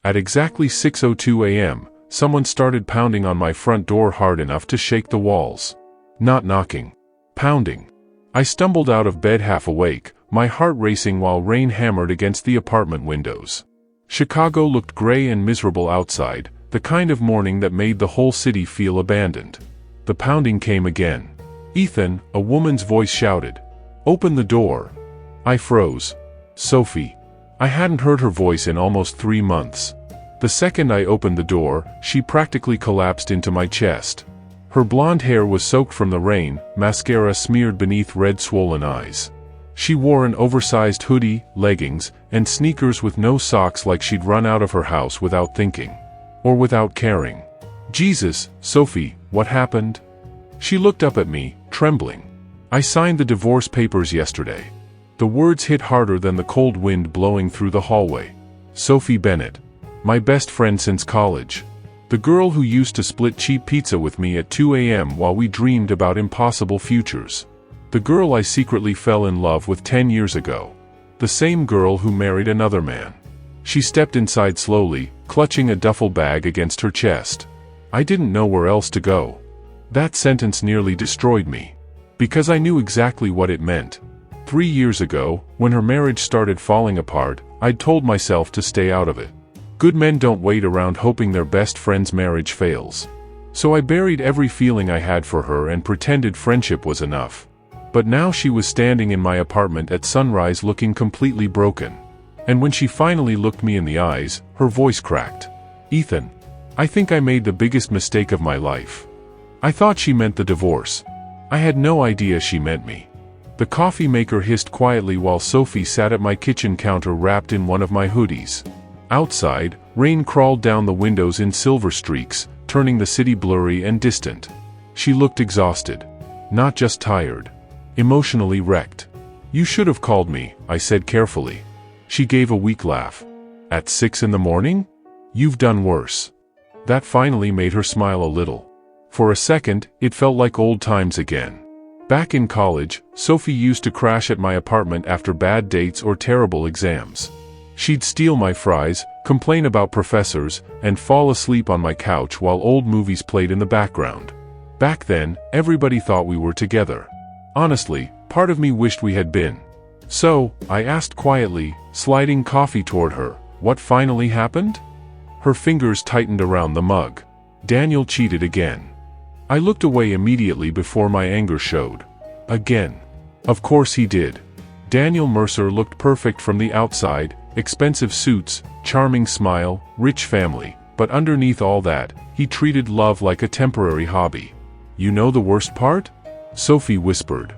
At exactly 6:02 a.m., someone started pounding on my front door hard enough to shake the walls. Not knocking. Pounding. I stumbled out of bed half awake, my heart racing while rain hammered against the apartment windows. Chicago looked gray and miserable outside, the kind of morning that made the whole city feel abandoned. The pounding came again. "Ethan," a woman's voice shouted. "Open the door." I froze. "Sophie." I hadn't heard her voice in almost 3 months. The second I opened the door, she practically collapsed into my chest. Her blonde hair was soaked from the rain, mascara smeared beneath red swollen eyes. She wore an oversized hoodie, leggings, and sneakers with no socks, like she'd run out of her house without thinking. Or without caring. "Jesus, Sophie, what happened?" She looked up at me, trembling. "I signed the divorce papers yesterday." The words hit harder than the cold wind blowing through the hallway. Sophie Bennett. My best friend since college. The girl who used to split cheap pizza with me at 2 a.m. while we dreamed about impossible futures. The girl I secretly fell in love with 10 years ago. The same girl who married another man. She stepped inside slowly, clutching a duffel bag against her chest. I didn't know where else to go. That sentence nearly destroyed me. Because I knew exactly what it meant. 3 years ago, when her marriage started falling apart, I'd told myself to stay out of it. Good men don't wait around hoping their best friend's marriage fails. So I buried every feeling I had for her and pretended friendship was enough. But now she was standing in my apartment at sunrise looking completely broken. And when she finally looked me in the eyes, her voice cracked. "Ethan, I think I made the biggest mistake of my life." I thought she meant the divorce. I had no idea she meant me. The coffee maker hissed quietly while Sophie sat at my kitchen counter wrapped in one of my hoodies. Outside, rain crawled down the windows in silver streaks, turning the city blurry and distant. She looked exhausted. Not just tired. Emotionally wrecked. "You should have called me," I said carefully. She gave a weak laugh. "At 6 in the morning? You've done worse." That finally made her smile a little. For a second, it felt like old times again. Back in college, Sophie used to crash at my apartment after bad dates or terrible exams. She'd steal my fries, complain about professors, and fall asleep on my couch while old movies played in the background. Back then, everybody thought we were together. Honestly, part of me wished we had been. "So," I asked quietly, sliding coffee toward her, "what finally happened?" Her fingers tightened around the mug. "Daniel cheated again." I looked away immediately before my anger showed. Again. Of course he did. Daniel Mercer looked perfect from the outside, expensive suits, charming smile, rich family, but underneath all that, he treated love like a temporary hobby. "You know the worst part?" Sophie whispered.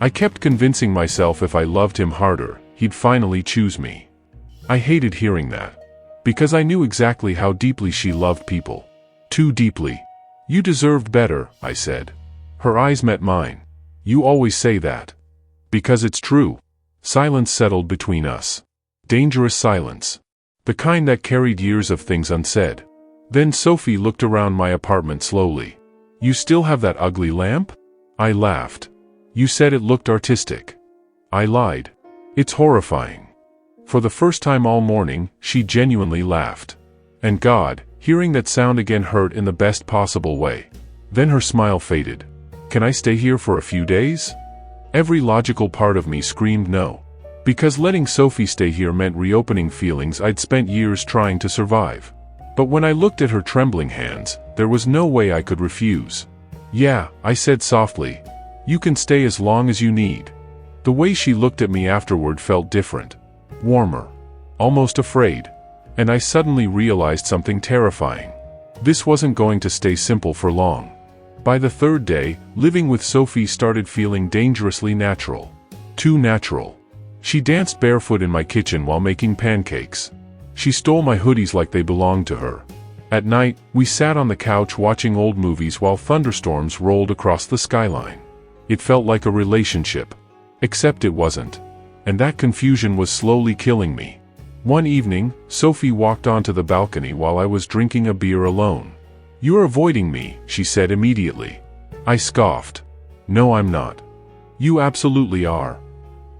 I kept convincing myself if I loved him harder, he'd finally choose me. I hated hearing that. Because I knew exactly how deeply she loved people. Too deeply. "You deserved better," I said. Her eyes met mine. "You always say that." "Because it's true." Silence settled between us. Dangerous silence. The kind that carried years of things unsaid. Then Sophie looked around my apartment slowly. "You still have that ugly lamp?" I laughed. "You said it looked artistic." I lied. "It's horrifying." For the first time all morning, she genuinely laughed. And God, hearing that sound again hurt in the best possible way. Then her smile faded. "Can I stay here for a few days?" Every logical part of me screamed no. Because letting Sophie stay here meant reopening feelings I'd spent years trying to survive. But when I looked at her trembling hands, there was no way I could refuse. "Yeah," I said softly. "You can stay as long as you need." The way she looked at me afterward felt different. Warmer. Almost afraid. And I suddenly realized something terrifying. This wasn't going to stay simple for long. By the third day, living with Sophie started feeling dangerously natural. Too natural. She danced barefoot in my kitchen while making pancakes. She stole my hoodies like they belonged to her. At night, we sat on the couch watching old movies while thunderstorms rolled across the skyline. It felt like a relationship. Except it wasn't. And that confusion was slowly killing me. One evening, Sophie walked onto the balcony while I was drinking a beer alone. "You're avoiding me," she said immediately. I scoffed. "No, I'm not." "You absolutely are."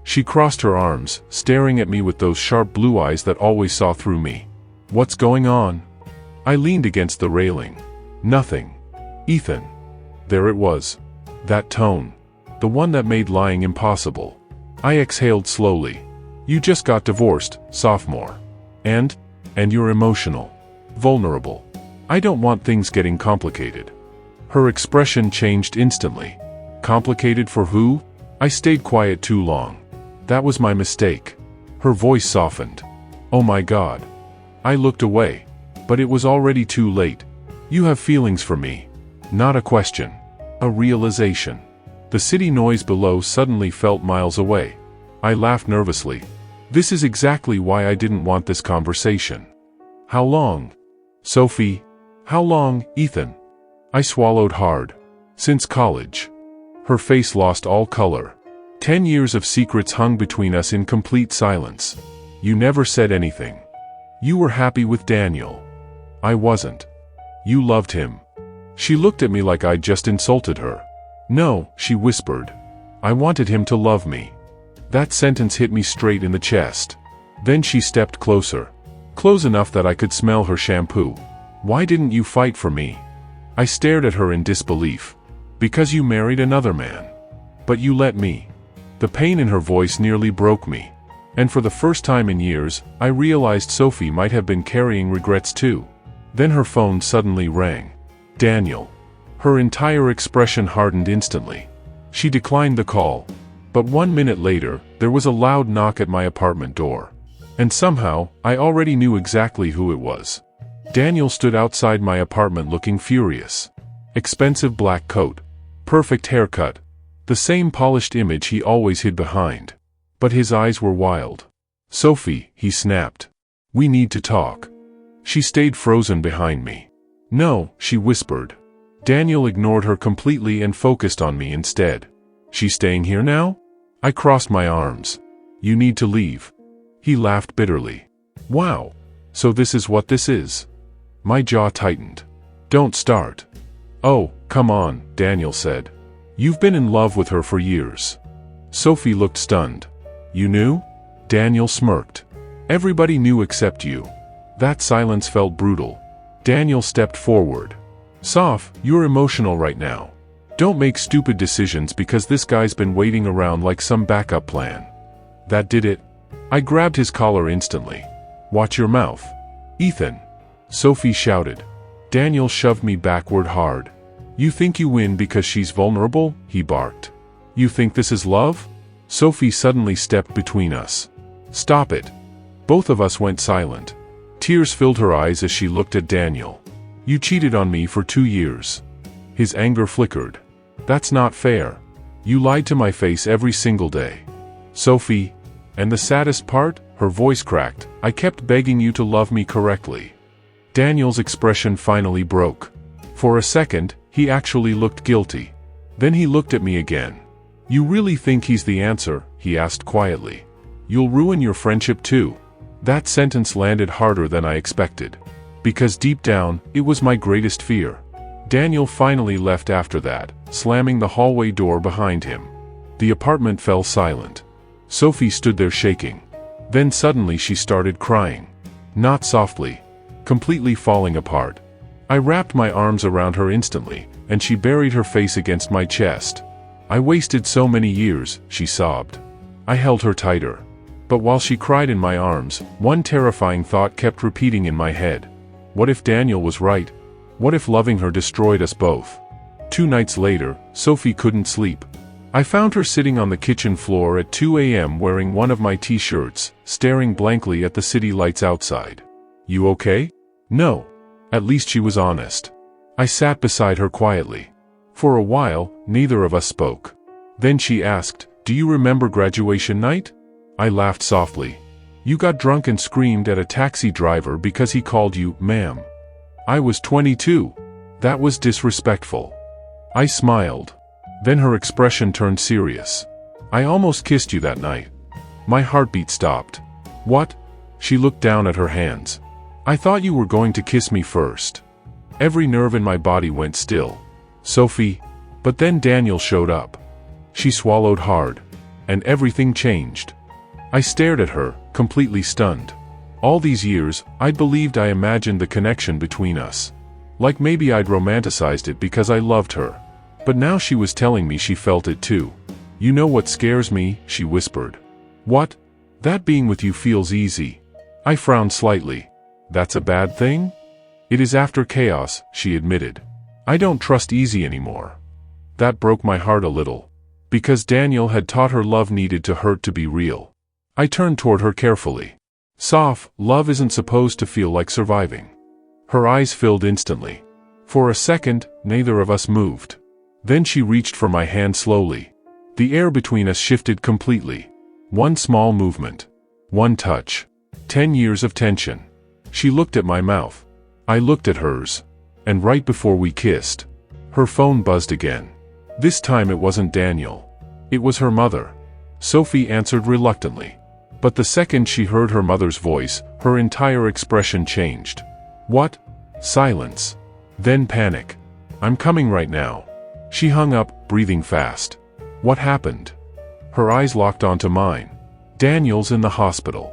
She crossed her arms, staring at me with those sharp blue eyes that always saw through me. What's going on? I leaned against the railing. Nothing. Ethan. There it was. That tone. The one that made lying impossible. I exhaled slowly. You just got divorced, sophomore. And you're emotional. Vulnerable. I don't want things getting complicated. Her expression changed instantly. Complicated for who? I stayed quiet too long. That was my mistake. Her voice softened. Oh my God. I looked away. But it was already too late. You have feelings for me. Not a question. A realization. The city noise below suddenly felt miles away. I laughed nervously. This is exactly why I didn't want this conversation. How long? Sophie. How long, Ethan? I swallowed hard. Since college. Her face lost all color. 10 years of secrets hung between us in complete silence. You never said anything. You were happy with Daniel. I wasn't. You loved him. She looked at me like I'd just insulted her. No, she whispered. I wanted him to love me. That sentence hit me straight in the chest. Then she stepped closer. Close enough that I could smell her shampoo. Why didn't you fight for me? I stared at her in disbelief. Because you married another man. But you let me. The pain in her voice nearly broke me. And for the first time in years, I realized Sophie might have been carrying regrets too. Then her phone suddenly rang. Daniel. Her entire expression hardened instantly. She declined the call. But 1 minute later, there was a loud knock at my apartment door. And somehow, I already knew exactly who it was. Daniel stood outside my apartment looking furious. Expensive black coat. Perfect haircut. The same polished image he always hid behind. But his eyes were wild. Sophie, he snapped. We need to talk. She stayed frozen behind me. No, she whispered. Daniel ignored her completely and focused on me instead. She's staying here now? I crossed my arms. You need to leave. He laughed bitterly. Wow. So this is what this is. My jaw tightened. Don't start. Oh, come on, Daniel said. You've been in love with her for years. Sophie looked stunned. You knew? Daniel smirked. Everybody knew except you. That silence felt brutal. Daniel stepped forward. Soph, you're emotional right now. Don't make stupid decisions because this guy's been waiting around like some backup plan. That did it. I grabbed his collar instantly. Watch your mouth. Ethan. Sophie shouted. Daniel shoved me backward hard. You think you win because she's vulnerable? He barked. You think this is love? Sophie suddenly stepped between us. Stop it. Both of us went silent. Tears filled her eyes as she looked at Daniel. You cheated on me for 2 years. His anger flickered. That's not fair. You lied to my face every single day. Sophie. And the saddest part, her voice cracked, I kept begging you to love me correctly. Daniel's expression finally broke. For a second, he actually looked guilty. Then he looked at me again. You really think he's the answer? He asked quietly. You'll ruin your friendship too. That sentence landed harder than I expected. Because deep down, it was my greatest fear. Daniel finally left after that, slamming the hallway door behind him. The apartment fell silent. Sophie stood there shaking. Then suddenly she started crying. Not softly. Completely falling apart. I wrapped my arms around her instantly, and she buried her face against my chest. I wasted so many years, she sobbed. I held her tighter. But while she cried in my arms, one terrifying thought kept repeating in my head. What if Daniel was right? What if loving her destroyed us both? 2 nights later, Sophie couldn't sleep. I found her sitting on the kitchen floor at 2 a.m. wearing one of my t-shirts, staring blankly at the city lights outside. You okay? No. At least she was honest. I sat beside her quietly. For a while, neither of us spoke. Then she asked, Do you remember graduation night? I laughed softly. You got drunk and screamed at a taxi driver because he called you, ma'am. I was 22. That was disrespectful. I smiled. Then her expression turned serious. I almost kissed you that night. My heartbeat stopped. What? She looked down at her hands. I thought you were going to kiss me first. Every nerve in my body went still. Sophie. But then Daniel showed up. She swallowed hard. And everything changed. I stared at her, completely stunned. All these years, I'd believed I imagined the connection between us. Like maybe I'd romanticized it because I loved her. But now she was telling me she felt it too. "You know what scares me?" she whispered. "What?" "That being with you feels easy." I frowned slightly. "That's a bad thing?" "It is after chaos," she admitted. "I don't trust easy anymore." That broke my heart a little. Because Daniel had taught her love needed to hurt to be real. I turned toward her carefully. "Soph, love isn't supposed to feel like surviving." Her eyes filled instantly. For a second, neither of us moved. Then she reached for my hand slowly. The air between us shifted completely. One small movement. One touch. 10 years of tension. She looked at my mouth. I looked at hers. And right before we kissed, her phone buzzed again. This time it wasn't Daniel. It was her mother. Sophie answered reluctantly. But the second she heard her mother's voice, her entire expression changed. "What?" Silence. Then panic. "I'm coming right now." She hung up, breathing fast. "What happened?" Her eyes locked onto mine. "Daniel's in the hospital."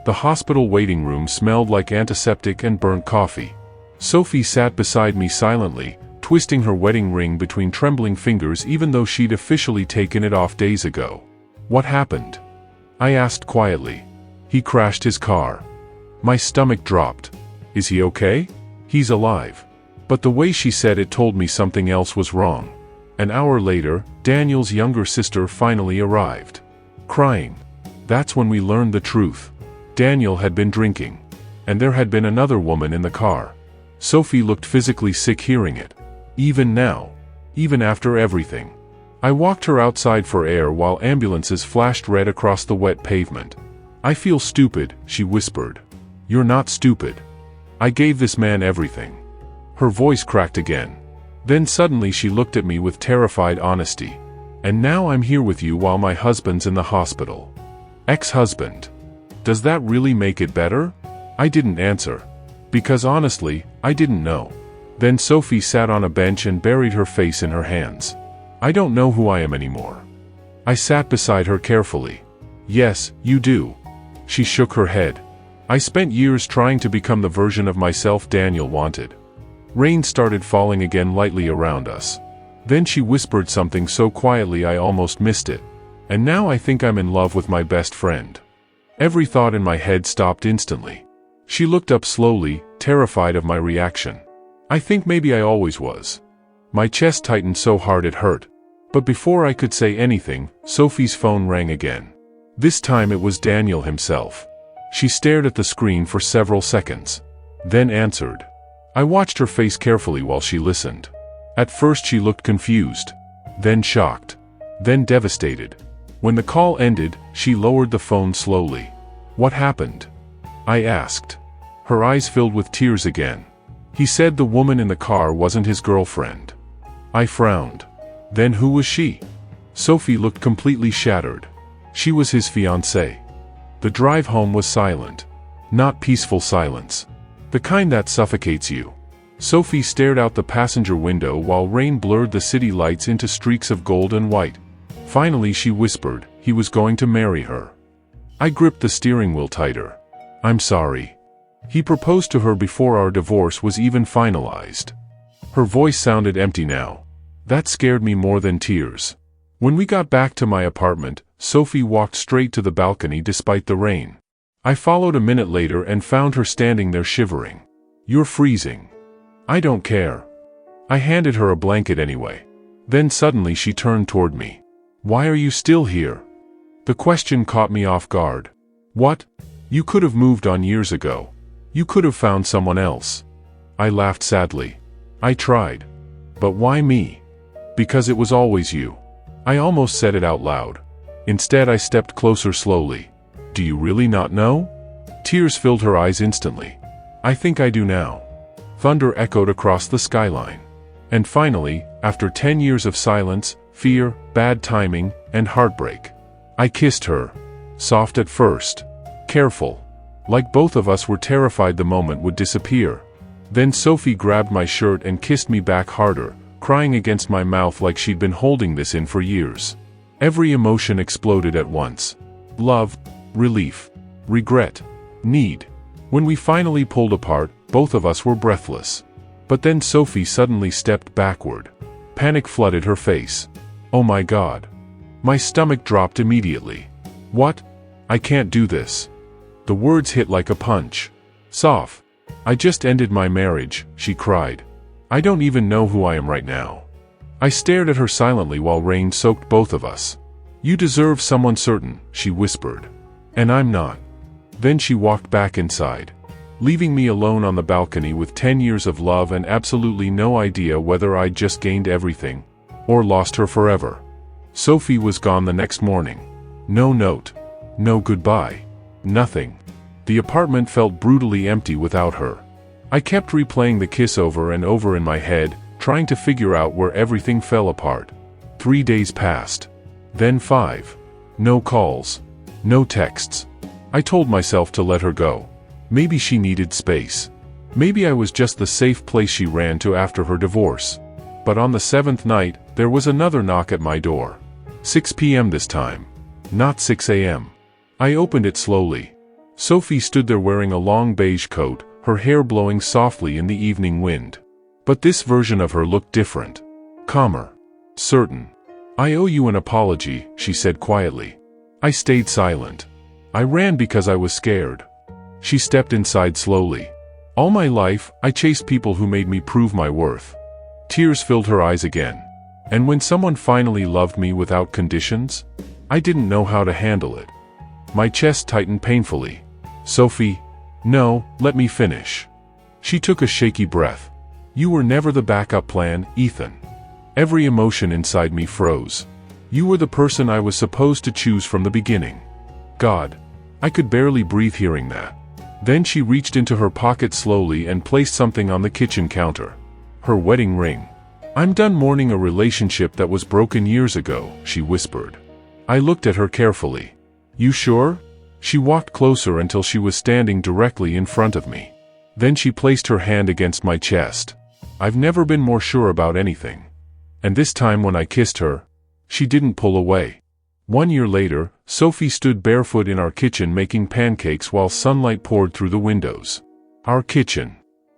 The hospital waiting room smelled like antiseptic and burnt coffee. Sophie sat beside me silently, twisting her wedding ring between trembling fingers even though she'd officially taken it off days ago. "What happened?" I asked quietly. "He crashed his car." My stomach dropped. "Is he okay?" "He's alive." But the way she said it told me something else was wrong. An hour later, Daniel's younger sister finally arrived. Crying. That's when we learned the truth. Daniel had been drinking. And there had been another woman in the car. Sophie looked physically sick hearing it. Even now. Even after everything. I walked her outside for air while ambulances flashed red across the wet pavement. "I feel stupid," she whispered. "You're not stupid. I gave this man everything." Her voice cracked again. Then suddenly she looked at me with terrified honesty. "And now I'm here with you while my husband's in the hospital." Ex-husband. Does that really make it better? I didn't answer. Because honestly, I didn't know. Then Sophie sat on a bench and buried her face in her hands. "I don't know who I am anymore." I sat beside her carefully. "Yes, you do." She shook her head. "I spent years trying to become the version of myself Daniel wanted." Rain started falling again lightly around us. Then she whispered something so quietly I almost missed it. "And now I think I'm in love with my best friend." Every thought in my head stopped instantly. She looked up slowly, terrified of my reaction. I think maybe I always was. My chest tightened so hard it hurt. But before I could say anything, Sophie's phone rang again. This time it was Daniel himself. She stared at the screen for several seconds. Then answered. I watched her face carefully while she listened. At first she looked confused. Then shocked. Then devastated. When the call ended, she lowered the phone slowly. "What happened?" I asked. Her eyes filled with tears again. "He said the woman in the car wasn't his girlfriend." I frowned. "Then who was she?" Sophie looked completely shattered. She was his fiancée. The drive home was silent. Not peaceful silence. The kind that suffocates you. Sophie stared out the passenger window while rain blurred the city lights into streaks of gold and white. Finally she whispered, he was going to marry her. I gripped the steering wheel tighter. "I'm sorry." He proposed to her before our divorce was even finalized. Her voice sounded empty now. That scared me more than tears. When we got back to my apartment, Sophie walked straight to the balcony despite the rain. I followed a minute later and found her standing there shivering. "You're freezing." "I don't care." I handed her a blanket anyway. Then suddenly she turned toward me. "Why are you still here?" The question caught me off guard. "What? You could have moved on years ago. You could have found someone else." I laughed sadly. "I tried. But why me?" "Because it was always you." I almost said it out loud. Instead I stepped closer slowly. "Do you really not know?" Tears filled her eyes instantly. "I think I do now." Thunder echoed across the skyline. And finally, after 10 years of silence, fear, bad timing, and heartbreak, I kissed her. Soft at first. Careful. Like both of us were terrified the moment would disappear. Then Sophie grabbed my shirt and kissed me back harder, crying against my mouth like she'd been holding this in for years. Every emotion exploded at once. Love, relief, regret, need. When we finally pulled apart, both of us were breathless. But then Sophie suddenly stepped backward. Panic flooded her face. Oh my God. My stomach dropped immediately. What? I can't do this. The words hit like a punch. Soph, I just ended my marriage, she cried. I don't even know who I am right now. I stared at her silently while rain soaked both of us. You deserve someone certain, she whispered. And I'm not. Then she walked back inside, leaving me alone on the balcony with 10 years of love and absolutely no idea whether I'd just gained everything or lost her forever. Sophie was gone the next morning. No note. No goodbye. Nothing. The apartment felt brutally empty without her. I kept replaying the kiss over and over in my head, trying to figure out where everything fell apart. 3 days passed. Then 5. No calls. No texts. I told myself to let her go. Maybe she needed space. Maybe I was just the safe place she ran to after her divorce. But on the 7th night, there was another knock at my door. 6 p.m. this time. Not 6 a.m. I opened it slowly. Sophie stood there wearing a long beige coat, her hair blowing softly in the evening wind. But this version of her looked different. Calmer. Certain. I owe you an apology, she said quietly. I stayed silent. I ran because I was scared. She stepped inside slowly. All my life, I chased people who made me prove my worth. Tears filled her eyes again. And when someone finally loved me without conditions, I didn't know how to handle it. My chest tightened painfully. Sophie, no, let me finish. She took a shaky breath. You were never the backup plan, Ethan. Every emotion inside me froze. You were the person I was supposed to choose from the beginning. God. I could barely breathe hearing that. Then she reached into her pocket slowly and placed something on the kitchen counter. Her wedding ring. I'm done mourning a relationship that was broken years ago, she whispered. I looked at her carefully. You sure? She walked closer until she was standing directly in front of me. Then she placed her hand against my chest. I've never been more sure about anything. And this time when I kissed her, she didn't pull away. 1 year later, Sophie stood barefoot in our kitchen making pancakes while sunlight poured through the windows. Our kitchen.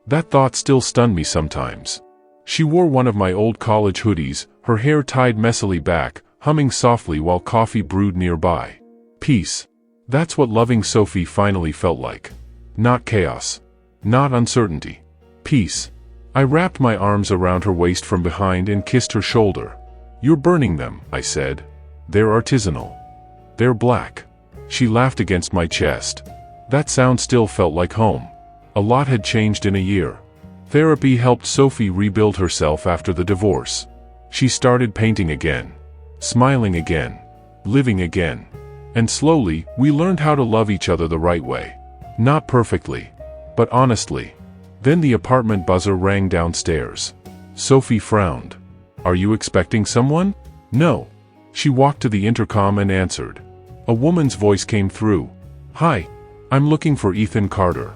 That thought still stunned me sometimes. She wore one of my old college hoodies, her hair tied messily back, humming softly while coffee brewed nearby. Peace. That's what loving Sophie finally felt like. Not chaos. Not uncertainty. Peace. I wrapped my arms around her waist from behind and kissed her shoulder. You're burning them, I said. They're artisanal. They're black. She laughed against my chest. That sound still felt like home. A lot had changed in a year. Therapy helped Sophie rebuild herself after the divorce. She started painting again. Smiling again. Living again. And slowly, we learned how to love each other the right way. Not perfectly, but honestly. Then the apartment buzzer rang downstairs. Sophie frowned. Are you expecting someone? No. She walked to the intercom and answered. A woman's voice came through. Hi. I'm looking for Ethan Carter.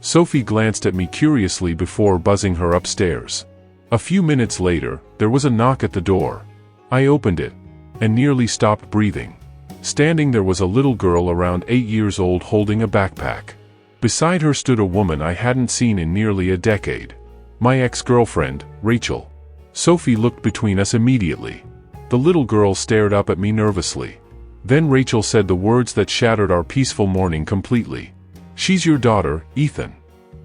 Sophie glanced at me curiously before buzzing her upstairs. A few minutes later, there was a knock at the door. I opened it, and nearly stopped breathing. Standing there was a little girl around 8 years old holding a backpack. Beside her stood a woman I hadn't seen in nearly a decade. My ex-girlfriend, Rachel. Sophie looked between us immediately. The little girl stared up at me nervously. Then Rachel said the words that shattered our peaceful morning completely. She's your daughter, Ethan.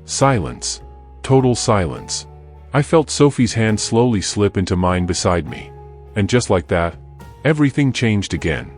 Silence. Total silence. I felt Sophie's hand slowly slip into mine beside me. And just like that, everything changed again.